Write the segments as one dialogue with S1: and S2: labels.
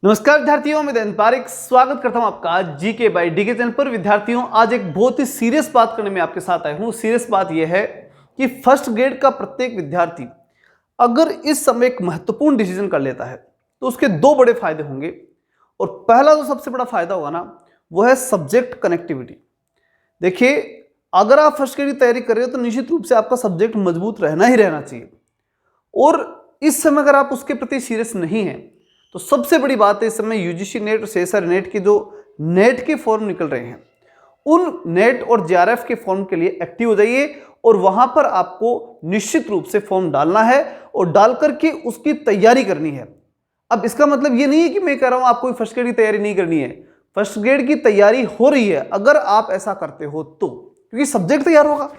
S1: नमस्कार विद्यार्थियों, मैं दयंत पारिक स्वागत करता हूं आपका जीके बाय डीके चैनल पर। विद्यार्थियों, आज एक बहुत ही सीरियस बात करने में आपके साथ आया हूं। सीरियस बात यह है कि फर्स्ट ग्रेड का प्रत्येक विद्यार्थी अगर इस समय एक महत्वपूर्ण डिसीजन कर लेता है तो उसके दो बड़े फायदे होंगे। और पहला जो सबसे बड़ा फायदा होगा ना, वो है सब्जेक्ट कनेक्टिविटी। देखिए, अगर आप फर्स्ट ग्रेड की तैयारी कर रहे हो तो निश्चित रूप से आपका सब्जेक्ट मजबूत रहना ही रहना चाहिए। और इस समय अगर आप उसके प्रति सीरियस नहीं हैं तो सबसे बड़ी बात है, इस समय यूजीसी नेट और सीएसआर नेट के जो नेट के फॉर्म निकल रहे हैं, उन नेट और जेआरएफ के फॉर्म के लिए एक्टिव हो जाइए। और वहां पर आपको निश्चित रूप से फॉर्म डालना है और डाल करके उसकी तैयारी करनी है। अब इसका मतलब ये नहीं है कि मैं कह रहा हूं आपको फर्स्ट ग्रेड की तैयारी नहीं करनी है। फर्स्ट ग्रेड की तैयारी हो रही है अगर आप ऐसा करते हो तो, क्योंकि सब्जेक्ट तैयार होगा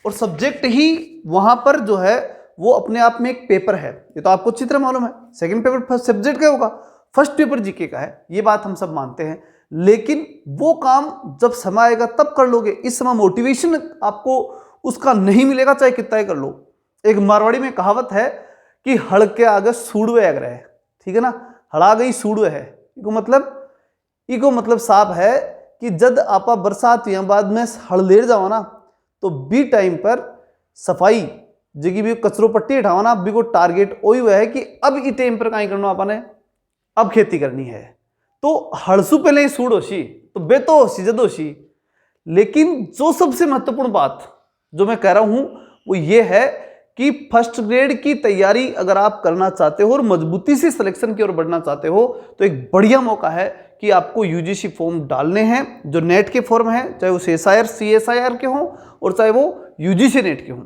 S1: और सब्जेक्ट ही वहां पर जो है वो अपने आप में एक पेपर है। ये तो आपको अच्छी तरह मालूम है। सेकंड पेपर फर्स्ट सब्जेक्ट का होगा, फर्स्ट पेपर जीके का है, ये बात हम सब मानते हैं। लेकिन वो काम जब समय आएगा तब कर लोगे। इस समय मोटिवेशन आपको उसका नहीं मिलेगा, चाहे कितना ही कर लो। एक मारवाड़ी में कहावत है कि हड़ के आगे सूड़वे अगर है, ठीक है ना, हड़ा गई सूड़वे है। इको मतलब साफ है कि जब आपा बरसात या बाद में हड़ लेर जाओ ना, तो बी टाइम पर सफाई जगह भी कचरो पट्टी हटाओ ना, भी को टारगेट वही हुआ है कि अब ई टाइम पर कहीं करना आपने, अब खेती करनी है। तो हड़सू पहले ही सूड़ होशी तो बेतो होशी जद होशी। लेकिन जो सबसे महत्वपूर्ण बात जो मैं कह रहा हूं वो ये है कि फर्स्ट ग्रेड की तैयारी अगर आप करना चाहते हो और मजबूती से सिलेक्शन की ओर बढ़ना चाहते हो तो एक बढ़िया मौका है कि आपको यूजीसी फॉर्म डालने हैं। जो नेट के फॉर्म हैं, चाहे वो सीएसआईआर के हों और चाहे वो यूजीसी नेट के हों,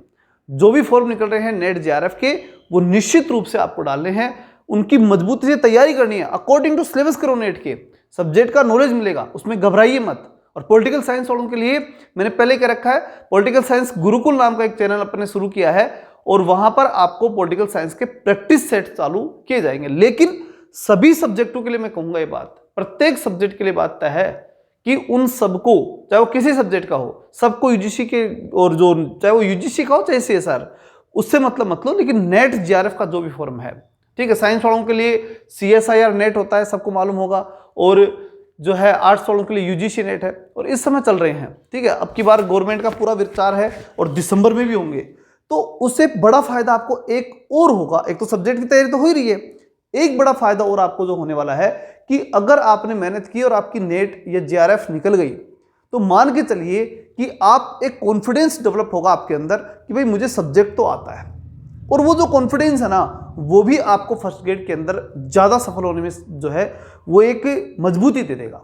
S1: जो भी फॉर्म निकल रहे हैं नेट जेआरएफ के, वो निश्चित रूप से आपको डालने हैं। उनकी मजबूती से तैयारी करनी है। अकॉर्डिंग टू सिलेबस करो, नेट के सब्जेक्ट का नॉलेज मिलेगा, उसमें घबराइए मत। और पॉलिटिकल साइंस वालों के लिए मैंने पहले कह रखा है, पॉलिटिकल साइंस गुरुकुल नाम का एक चैनल अपने शुरू किया है और वहां पर आपको पॉलिटिकल साइंस के प्रैक्टिस सेट चालू किए जाएंगे। लेकिन सभी सब्जेक्टों के लिए मैं कहूंगा ये बात, प्रत्येक सब्जेक्ट के लिए बात तय है कि उन सबको, चाहे वो किसी सब्जेक्ट का हो, सबको यूजीसी के, और जो चाहे वो यूजीसी का हो चाहे सीएसआर, उससे मतलब मत लो। लेकिन नेट जेआरएफ का जो भी फॉर्म है, ठीक है, साइंस वालों के लिए सीएसआईआर नेट होता है, सबको मालूम होगा। और जो है आर्ट्स वालों के लिए यूजीसी नेट है और इस समय चल रहे हैं, ठीक है। अब की बार गवर्नमेंट का पूरा विचार है और दिसंबर में भी होंगे, तो उससे बड़ा फायदा आपको एक और होगा। एक तो सब्जेक्ट की तैयारी तो हो ही रही है, एक बड़ा फायदा और आपको जो होने वाला है कि अगर आपने मेहनत की और आपकी नेट या जेआरएफ निकल गई तो मान के चलिए कि आप एक कॉन्फिडेंस डेवलप होगा आपके अंदर कि भाई मुझे सब्जेक्ट तो आता है। और वो जो कॉन्फिडेंस है ना, वो भी आपको फर्स्ट ग्रेड के अंदर ज़्यादा सफल होने में जो है वो एक मजबूती दे देगा।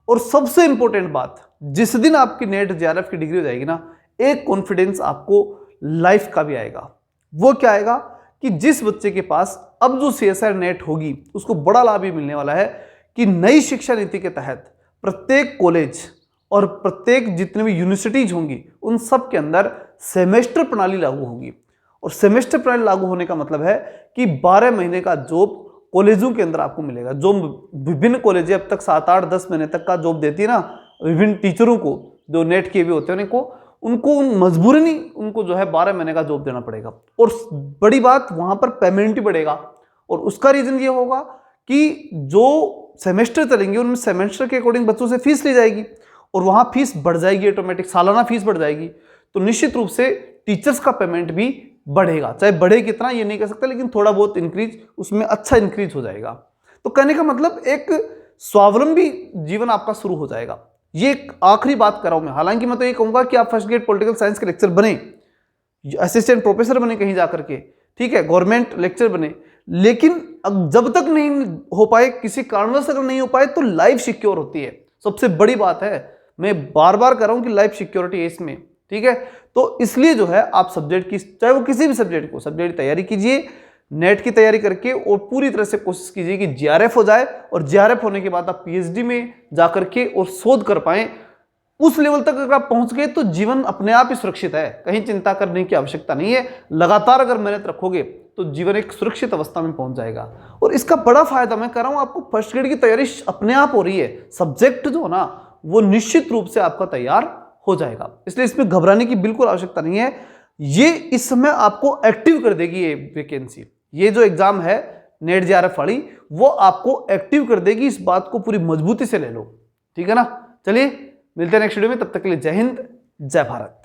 S1: और सबसे इंपॉर्टेंट बात, जिस दिन आपकी नेट जेआरएफ की डिग्री हो जाएगी ना, एक कॉन्फिडेंस आपको लाइफ का भी आएगा। वो क्या आएगा कि जिस बच्चे के पास अब जो सीएसआर नेट होगी उसको बड़ा लाभ ये मिलने वाला है कि नई शिक्षा नीति के तहत प्रत्येक कॉलेज और प्रत्येक जितने भी यूनिवर्सिटीज होंगी उन सब के अंदर सेमेस्टर प्रणाली लागू होगी। और सेमेस्टर प्रणाली लागू होने का मतलब है कि 12 महीने का जॉब कॉलेजों के अंदर आपको मिलेगा। जो विभिन्न कॉलेजें अब तक 7, 8, 10 महीने तक का जॉब देती है ना विभिन्न टीचरों को, जो नेट के भी होते हैं उनको मजबूरन ही उनको जो है 12 महीने का जॉब देना पड़ेगा। और बड़ी बात, वहां पर पेमेंट ही बढ़ेगा। और उसका रीजन ये होगा कि जो सेमेस्टर चलेंगे उनमें सेमेस्टर के अकॉर्डिंग बच्चों से फीस ली जाएगी और वहां फीस बढ़ जाएगी, ऑटोमेटिक सालाना फीस बढ़ जाएगी। तो निश्चित रूप से टीचर्स का पेमेंट भी बढ़ेगा। चाहे बढ़े कितना ये नहीं कह सकता, लेकिन थोड़ा बहुत इंक्रीज उसमें अच्छा इंक्रीज हो जाएगा। तो कहने का मतलब एक स्वावलंबी जीवन आपका शुरू हो जाएगा। ये एक आखिरी बात कर रहा हूं मैं। हालांकि मैं तो ये कहूंगा कि आप फर्स्ट ग्रेड पॉलिटिकल साइंस के लेक्चर बने, असिस्टेंट प्रोफेसर बने कहीं जाकर के, ठीक है, गवर्नमेंट लेक्चर बने। लेकिन जब तक नहीं हो पाए, किसी कारणवश अगर नहीं हो पाए, तो लाइफ सिक्योर होती है, सबसे बड़ी बात है। मैं बार बार कर रहा हूं कि लाइफ सिक्योरिटी है इसमें, ठीक है। तो इसलिए जो है आप सब्जेक्ट की, चाहे वो किसी भी सब्जेक्ट को, सब्जेक्ट की तैयारी कीजिए, नेट की तैयारी करके, और पूरी तरह से कोशिश कीजिए कि जेआरएफ हो जाए। और जेआरएफ होने के बाद आप पीएचडी में जाकर के और शोध कर पाएं। उस लेवल तक अगर आप पहुंच गए तो जीवन अपने आप ही सुरक्षित है, कहीं चिंता करने की आवश्यकता नहीं है। लगातार अगर मेहनत रखोगे तो जीवन एक सुरक्षित अवस्था में पहुंच जाएगा। और इसका बड़ा फायदा मैं कह रहा हूं, आपको फर्स्ट ग्रेड की तैयारी अपने आप हो रही है। सब्जेक्ट जो है ना वो निश्चित रूप से आपका तैयार हो जाएगा, इसलिए इसमें घबराने की बिल्कुल आवश्यकता नहीं है। ये इस समय आपको एक्टिव कर देगी ये वैकेंसी। ये जो एग्जाम है नेट जेआरएफ वाली, वो आपको एक्टिव कर देगी। इस बात को पूरी मजबूती से ले लो, ठीक है ना। चलिए मिलते हैं नेक्स्ट वीडियो में, तब तक के लिए जय हिंद जय भारत।